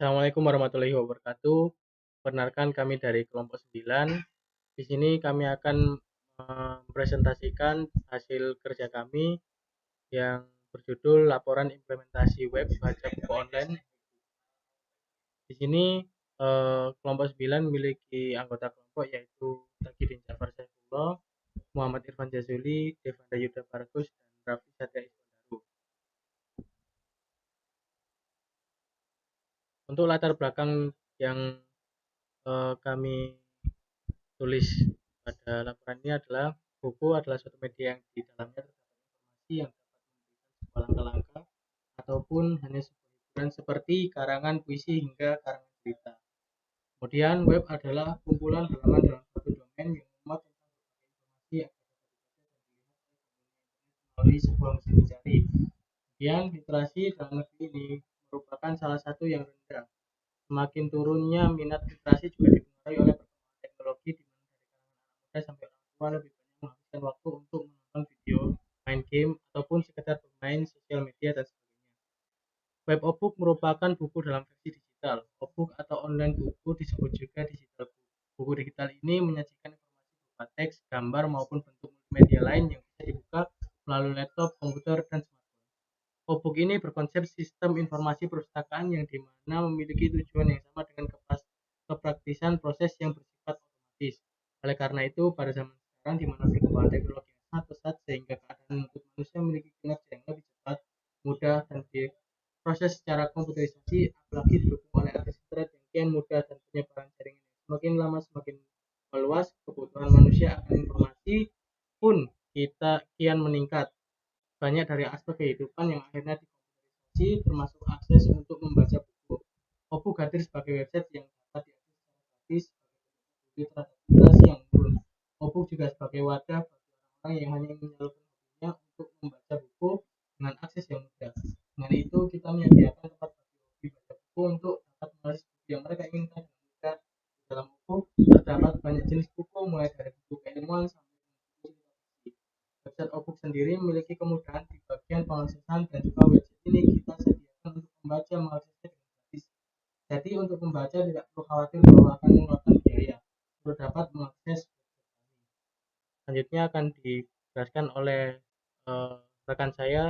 Assalamualaikum warahmatullahi wabarakatuh. Perkenalkan kami dari kelompok 9. Di sini kami akan mempresentasikan hasil kerja kami yang berjudul Laporan Implementasi Web Baca Buku Online. Di sini kelompok 9 memiliki anggota kelompok yaitu Tagidin Jafar Saifullah, Muhammad Irfan Jazuli, Devanda Yuda Paragus, dan Raffi Satya Iswandaru. Untuk latar belakang yang kami tulis pada laporan ini adalah buku adalah suatu media yang di dalamnya terdapat informasi yang dapat memberikan sebuah langkah-langkah ataupun hanya sebuah hiburan seperti karangan puisi hingga karangan cerita. Kemudian web adalah kumpulan halaman dalam suatu domain yang memuat tentang informasi yang melalui sebuah mesin dicari. Kemudian literasi dalam negeri ini merupakan salah satu yang rendah. Semakin turunnya minat literasi juga dipengaruhi oleh perkembangan teknologi di mana dari kalangan anak muda sampai orang tua lebih banyak menghabiskan waktu untuk menonton video, main game, ataupun sekedar bermain sosial media dan sebagainya. Web Obook merupakan buku dalam versi digital. Obook atau online buku disebut juga digital book. Buku digital ini menyajikan informasi berupa teks, gambar, maupun bentuk multimedia lain yang bisa dibuka melalui laptop, komputer, dan smartphone. Obook ini berkonsep sistem informasi perpustakaan yang dimana memiliki tujuan yang sama dengan kepraktisan proses yang bersifat otomatis. Oleh karena itu, pada zaman sekarang di mana perkembangan teknologi yang sangat pesat sehingga keadaan menuntut manusia memiliki kinerja yang lebih cepat, mudah, dan diproses secara komputerisasi, apalagi didukung oleh akses internet yang kian mudah dan penyebaran jaringan yang semakin lama semakin meluas, kebutuhan manusia akan informasi pun kian meningkat. Banyak dari aspek kehidupan yang akhirnya dikomputerisasi, termasuk akses untuk membaca buku. Obook hadir sebagai website yang dapat diakses secara gratis sebagai terhadap literasi yang menurun. Obook juga sebagai wadah bagi orang-orang yang hanya ingin menyalurkan hobinya untuk membaca buku dengan akses yang mudah. Dengan itu, kita menyediakan tempat bagi hobi baca buku untuk dapat menulis buku yang mereka inginkan dengan mudah. Di dalam Obook terdapat banyak jenis buku, mulai dari buku keilmuan sampai buku literasi. Website Obook sendiri memiliki kemudahan di bagian pengaksesan dan juga website ini kita sediakan untuk membaca mengaksesnya dengan gratis. Jadi untuk membaca tidak perlu khawatir bahwa akan mengeluarkan biaya untuk dapat mengakses website kami. Selanjutnya akan dijelaskan oleh rekan saya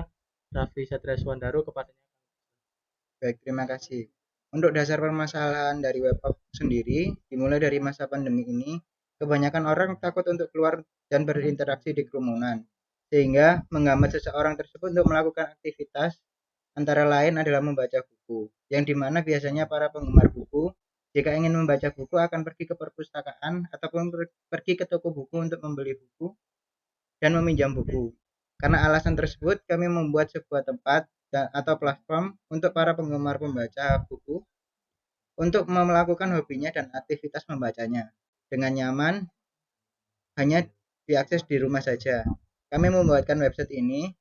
Raffi Satya Iswandaru kepadanya. Baik, terima kasih. Untuk dasar permasalahan dari web app sendiri, dimulai dari masa pandemi ini, kebanyakan orang takut untuk keluar dan berinteraksi di kerumunan, sehingga menghambat seseorang tersebut untuk melakukan aktivitas antara lain adalah membaca buku, yang dimana biasanya para penggemar buku, jika ingin membaca buku akan pergi ke perpustakaan ataupun pergi ke toko buku untuk membeli buku dan meminjam buku. Karena alasan tersebut, kami membuat sebuah tempat atau platform untuk para penggemar pembaca buku untuk melakukan hobinya dan aktivitas membacanya dengan nyaman, hanya diakses di rumah saja. Kami membuatkan website ini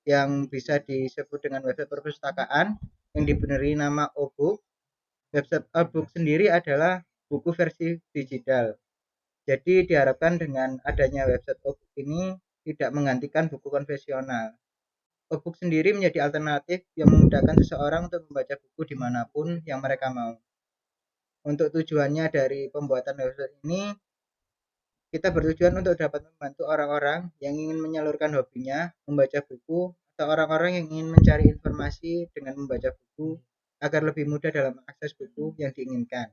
yang bisa disebut dengan website perpustakaan yang diberi nama Obook. Website Obook sendiri adalah buku versi digital. Jadi diharapkan dengan adanya website Obook ini tidak menggantikan buku konvensional. Obook sendiri menjadi alternatif yang memudahkan seseorang untuk membaca buku dimanapun yang mereka mau. Untuk tujuannya dari pembuatan website ini, kita bertujuan untuk dapat membantu orang-orang yang ingin menyalurkan hobinya membaca buku atau orang-orang yang ingin mencari informasi dengan membaca buku agar lebih mudah dalam mengakses buku yang diinginkan.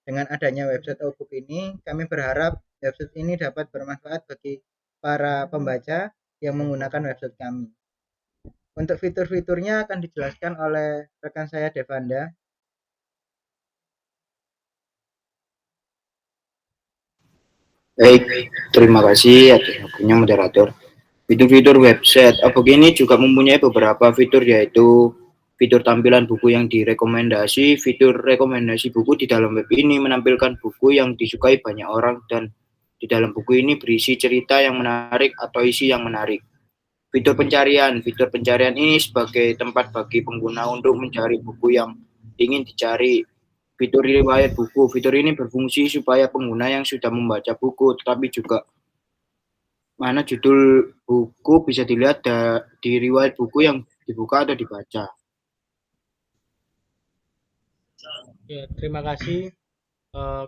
Dengan adanya website Obook ini, kami berharap website ini dapat bermanfaat bagi para pembaca yang menggunakan website kami. Untuk fitur-fiturnya akan dijelaskan oleh rekan saya Devanda. Baik, terima kasih atas waktunya moderator. Fitur-fitur website Obook ini juga mempunyai beberapa fitur, yaitu fitur tampilan buku yang direkomendasi. Fitur rekomendasi buku di dalam web ini menampilkan buku yang disukai banyak orang dan di dalam buku ini berisi cerita yang menarik atau isi yang menarik. Fitur pencarian ini sebagai tempat bagi pengguna untuk mencari buku yang ingin dicari. Fitur riwayat buku, fitur ini berfungsi supaya pengguna yang sudah membaca buku tetapi juga mana judul buku bisa dilihat di riwayat buku yang dibuka atau dibaca. Ya, terima kasih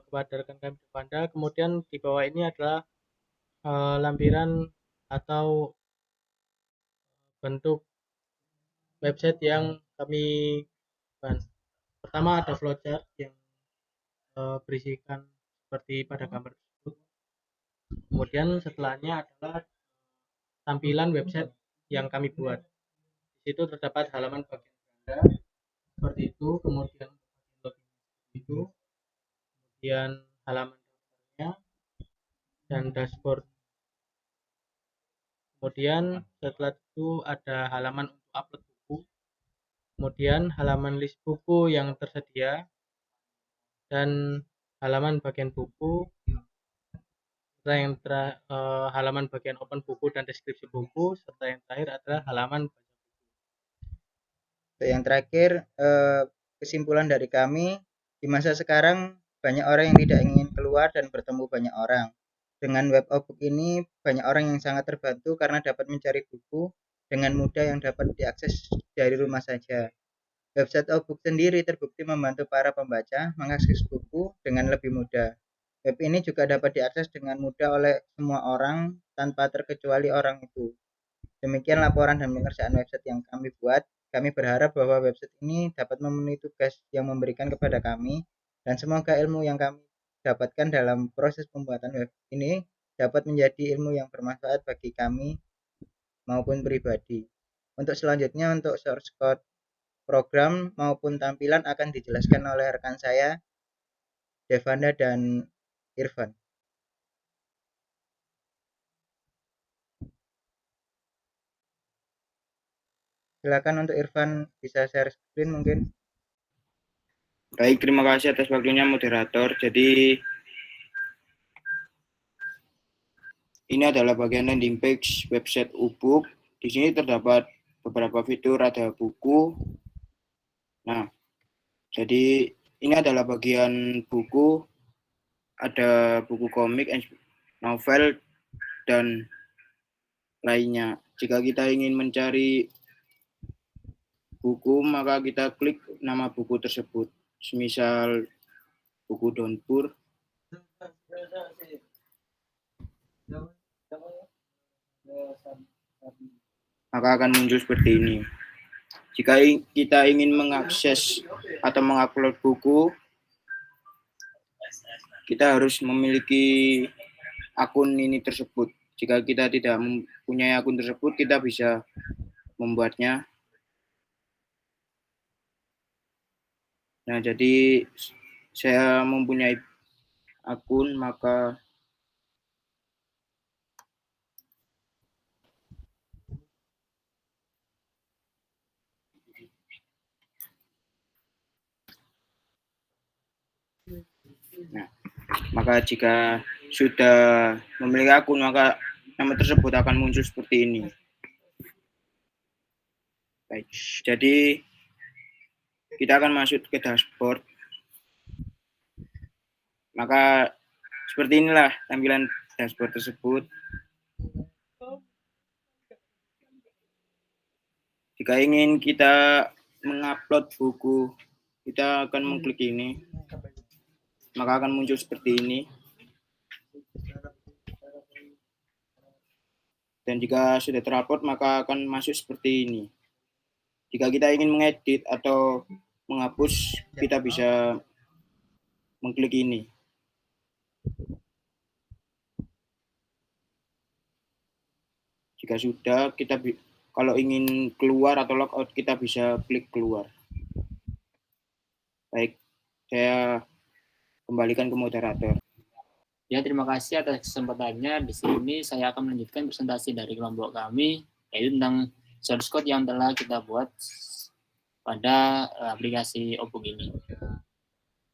kepada rekan kami di Panda. Kemudian di bawah ini adalah lampiran atau bentuk website yang kami bahas. Pertama ada flowchart yang berisikan seperti pada gambar tersebut. Kemudian setelahnya adalah tampilan website yang kami buat. Di situ terdapat halaman bagian beranda seperti itu, kemudian login itu, kemudian halaman daftarnya dan dashboard. Kemudian setelah itu ada halaman untuk upload buku, kemudian halaman list buku yang tersedia, dan halaman bagian buku, serta yang halaman bagian open buku dan deskripsi buku, serta yang terakhir adalah halaman baca buku. Yang terakhir, kesimpulan dari kami, di masa sekarang banyak orang yang tidak ingin keluar dan bertemu banyak orang. Dengan web audiobook ini, banyak orang yang sangat terbantu karena dapat mencari buku dengan mudah yang dapat diakses dari rumah saja. Website audiobook sendiri terbukti membantu para pembaca mengakses buku dengan lebih mudah. Web ini juga dapat diakses dengan mudah oleh semua orang tanpa terkecuali orang itu. Demikian laporan dan pengerjaan website yang kami buat. Kami berharap bahwa website ini dapat memenuhi tugas yang memberikan kepada kami, dan semoga ilmu yang kami dapatkan dalam proses pembuatan web ini dapat menjadi ilmu yang bermanfaat bagi kami maupun pribadi. Untuk selanjutnya, untuk source code program maupun tampilan akan dijelaskan oleh rekan saya, Devanda dan Irfan. Silakan untuk Irfan bisa share screen mungkin. Baik, terima kasih atas waktunya moderator. Jadi ini adalah bagian landing page website Ubuk. Di sini terdapat beberapa fitur, ada buku. Nah, jadi ini adalah bagian buku, ada buku komik, novel, dan lainnya. Jika kita ingin mencari buku, maka kita klik nama buku tersebut. Semisal buku Donpur. Maka akan muncul seperti ini. Jika kita ingin mengakses atau mengupload buku, kita harus memiliki akun ini tersebut. Jika kita tidak mempunyai akun tersebut, kita bisa membuatnya. Nah, jadi saya mempunyai akun, maka jika sudah memiliki akun, maka nama tersebut akan muncul seperti ini. Baik, jadi kita akan masuk ke dashboard. Maka seperti inilah tampilan dashboard tersebut. Jika ingin kita mengupload buku, kita akan mengklik ini. Maka akan muncul seperti ini. Dan jika sudah terupload, maka akan masuk seperti ini. Jika kita ingin mengedit atau menghapus, kita bisa mengklik ini. Jika sudah, kita kalau ingin keluar atau logout, kita bisa klik keluar. Baik, saya kembalikan ke moderator. Ya, terima kasih atas kesempatannya. Di sini saya akan melanjutkan presentasi dari kelompok kami, yaitu tentang source code yang telah kita buat pada aplikasi Audiobook ini.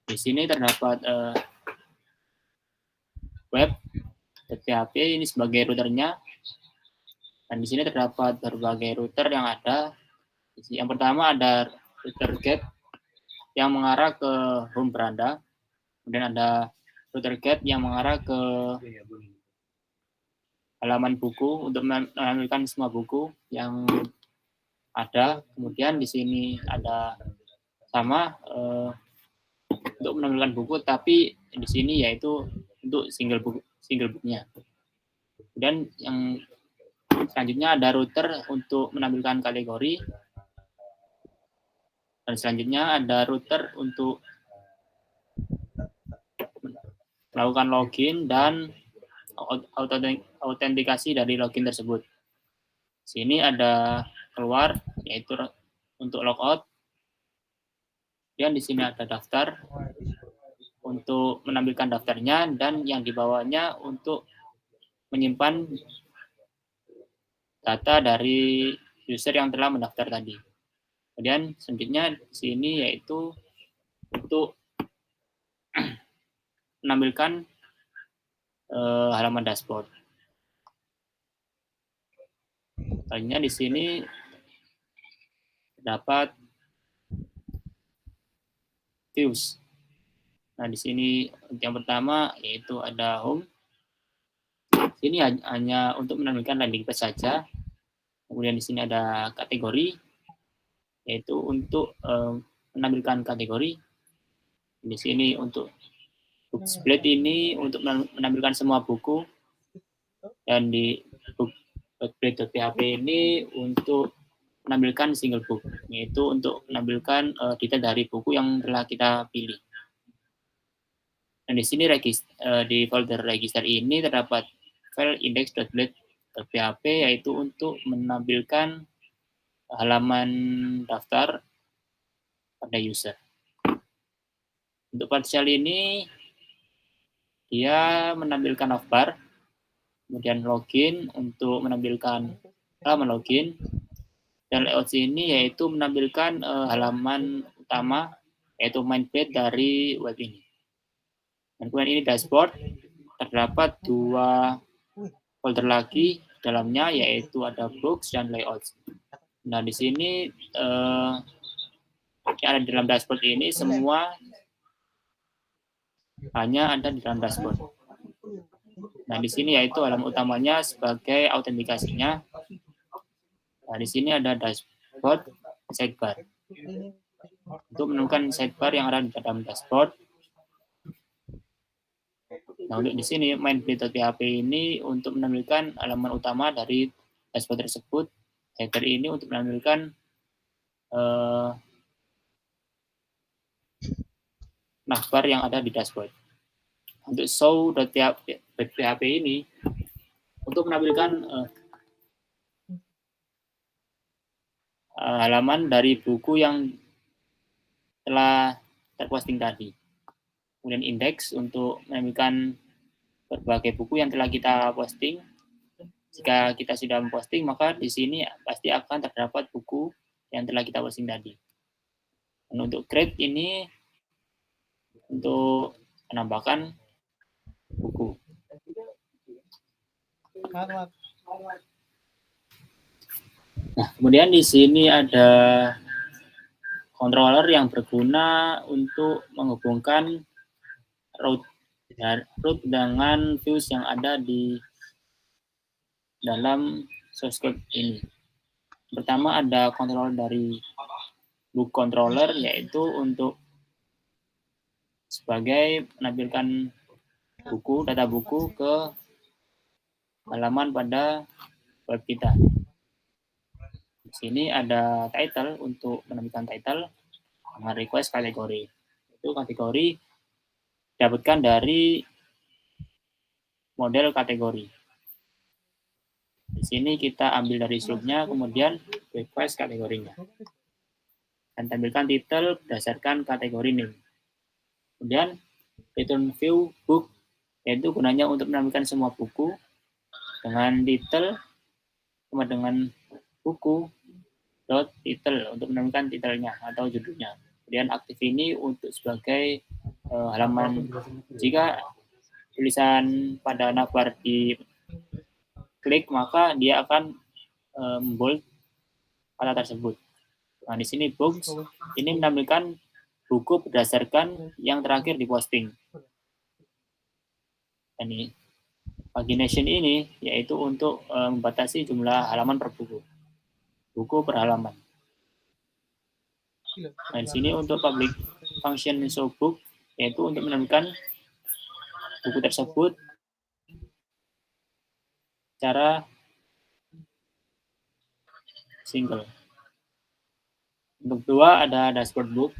Di sini terdapat web .php ini sebagai routernya, dan di sini terdapat berbagai router yang ada. Yang pertama ada router get yang mengarah ke home beranda, kemudian ada router get yang mengarah ke halaman buku untuk menampilkan semua buku yang ada. Kemudian di sini ada sama untuk menampilkan buku, tapi di sini yaitu untuk single booknya. Kemudian yang selanjutnya ada router untuk menampilkan kategori, dan selanjutnya ada router untuk melakukan login dan autentikasi dari login tersebut. Sini ada keluar, yaitu untuk logout. Dan di sini ada daftar untuk menampilkan daftarnya, dan yang di bawahnya untuk menyimpan data dari user yang telah mendaftar tadi. Kemudian selanjutnya di sini yaitu untuk menampilkan halaman dashboard. Selanjutnya di sini terdapat views. Nah, di sini yang pertama yaitu ada home. Ini hanya untuk menampilkan landing page saja. Kemudian di sini ada kategori, yaitu untuk menampilkan kategori. Di sini untuk book split ini untuk menampilkan semua buku, dan di book split.php ini untuk menampilkan single book, yaitu untuk menampilkan detail dari buku yang telah kita pilih. Dan di sini di folder register ini terdapat file index.blade.php, yaitu untuk menampilkan halaman daftar pada user. Untuk partial ini dia menampilkan navbar, kemudian login untuk menampilkan halaman login, dan layout sini yaitu menampilkan halaman utama, yaitu main page dari web ini. Dan kemudian ini dashboard, terdapat 2 folder lagi dalamnya, yaitu ada books dan layouts. Nah, di sini yang ada di dalam dashboard ini semua hanya ada di dalam dashboard. Nah, di sini yaitu halaman utamanya sebagai autentikasinya. Nah, di sini ada dashboard sidebar. Untuk menemukan sidebar yang ada di dalam dashboard. Nah, untuk di sini main.php ini untuk menampilkan halaman utama dari dashboard tersebut. Header ini untuk menampilkan navbar yang ada di dashboard. Untuk show.php ini untuk menampilkan halaman dari buku yang telah terposting tadi. Kemudian index untuk menampilkan berbagai buku yang telah kita posting. Jika kita sudah memposting, maka di sini pasti akan terdapat buku yang telah kita posting tadi. Dan untuk grade ini untuk menambahkan buku. Nah, kemudian di sini ada controller yang berguna untuk menghubungkan root dengan views yang ada di dalam source code ini. Pertama ada controller dari book controller, yaitu untuk sebagai menampilkan buku, data buku ke halaman pada web kita. Di sini ada title untuk menampilkan title dengan request kategori. Itu kategori didapatkan dari model kategori. Di sini kita ambil dari slope-nya, kemudian request kategorinya. Dan tampilkan title berdasarkan kategori name. Kemudian return view book, yaitu gunanya untuk menampilkan semua buku dengan title sama dengan buku dot title untuk menampilkan titelnya atau judulnya. Kemudian aktif ini untuk sebagai halaman jika tulisan pada navbar di klik, maka dia akan bold kata tersebut. Nah, di sini books ini menampilkan buku berdasarkan yang terakhir diposting. Ini pagination ini yaitu untuk membatasi jumlah halaman per buku per halaman. Nah, di sini untuk public function show book yaitu untuk menemukan buku tersebut secara single. Untuk kedua ada dashboard book,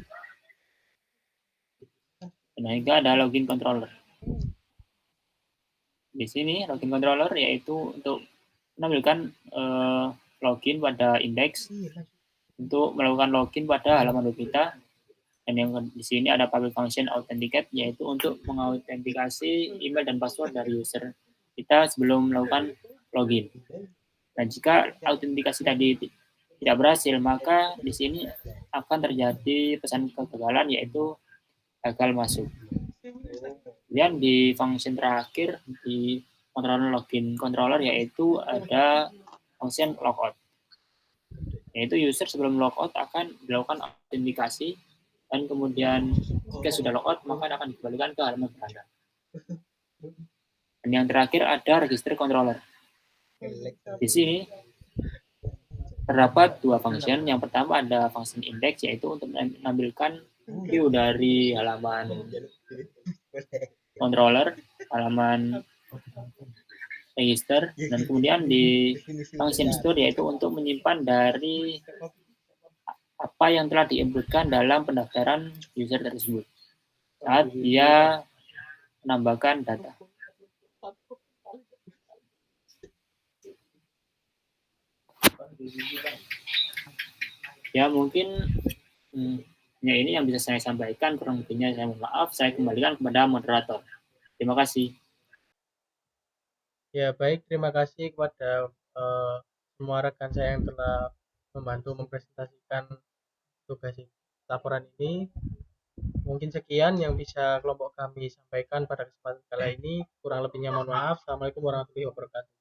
dan ketiga ada login controller. Di sini login controller yaitu untuk menampilkan login pada indeks, untuk melakukan login pada halaman web kita. Dan yang di sini ada public function authenticate, yaitu untuk mengautentikasi email dan password dari user kita sebelum melakukan login. Dan jika autentikasi tadi tidak berhasil, maka di sini akan terjadi pesan kegagalan, yaitu gagal masuk. Kemudian di function terakhir di controller login controller yaitu ada function logout, yaitu user sebelum logout akan dilakukan autentikasi, dan kemudian jika sudah logout maka akan dikembalikan ke halaman beranda. Dan yang terakhir ada register controller. Di sini terdapat dua function. Yang pertama ada function index, yaitu untuk menampilkan view dari halaman controller, halaman register, dan kemudian di function store yaitu untuk menyimpan dari apa yang telah diinputkan dalam pendaftaran user tersebut saat dia menambahkan data. Ya, mungkin hanya ini yang bisa saya sampaikan, kurang lebihnya saya mohon maaf. Saya kembalikan kepada moderator. Terima kasih. Ya, baik, terima kasih kepada semua rekan saya yang telah membantu mempresentasikan tugas laporan ini. Mungkin sekian yang bisa kelompok kami sampaikan pada kesempatan kali ini. Kurang lebihnya mohon maaf. Assalamualaikum warahmatullahi wabarakatuh.